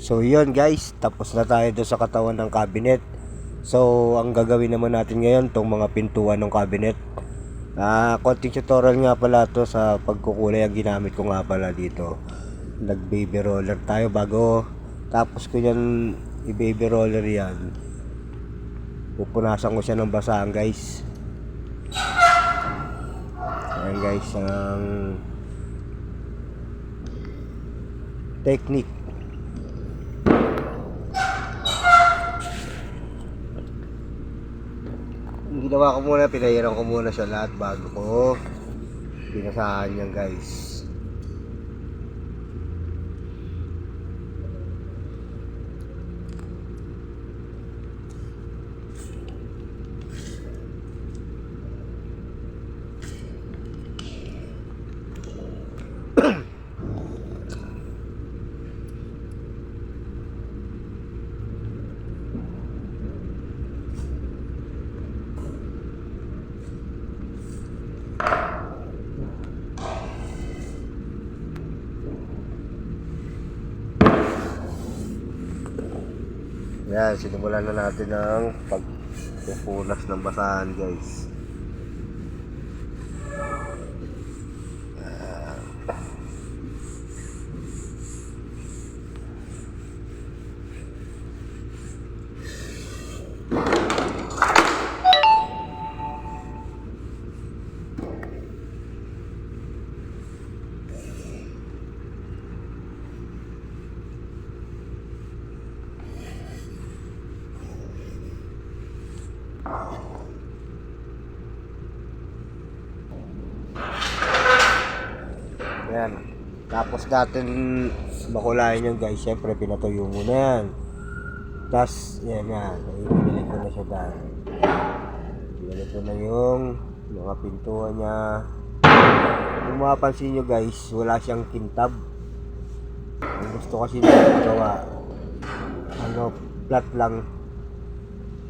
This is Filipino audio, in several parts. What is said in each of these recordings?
So yun guys, tapos na tayo doon sa katawan ng cabinet. So ang gagawin naman natin ngayon, tong mga pintuan ng cabinet. Konting tutorial nga pala to sa pagkukulay. Ang ginamit ko nga pala dito, nag baby roller tayo bago tapos ko yan i-baby roller yan. Pupunasan ko siya ng basahan guys. Ayan guys, ang technique. Ginawa ko muna, pinahiran ko muna siya lahat bago ko pinasahan yan guys. Yan, sinimulan na natin ang pagpupunas ng basahan guys. Yan. Tapos natin makulayan yan guys. Siyempre pinatuyo muna yan. Tapos yan yan. Ibinalik ko na siya dahil. Ibinalik ko na yung mga pintuan niya. Kung mapapansin nyo guys, wala siyang kintab. Ang gusto kasi nila gawa, flat lang.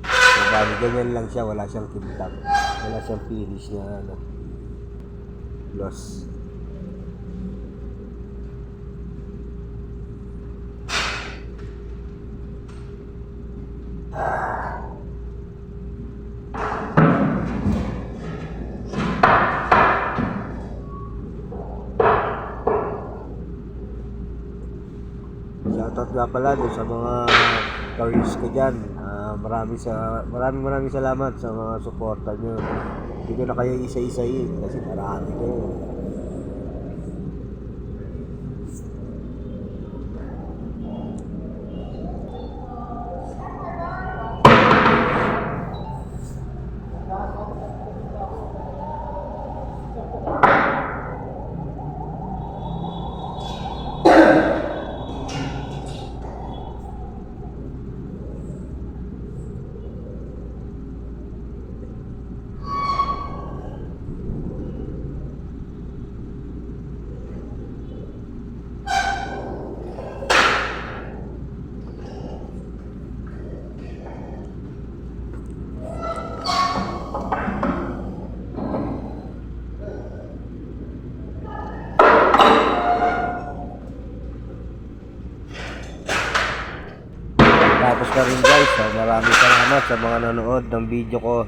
So, bali ganyan lang siya. Wala siyang kintab. Wala siyang finish na gloss. Shoutout nga pala doon sa mga careers ko dyan. Maraming salamat sa mga suporta nyo. Hindi ko na kayo isa-isayin kasi marami kayo. Tapos na rin guys, maraming salamat sa mga nanonood ng video ko.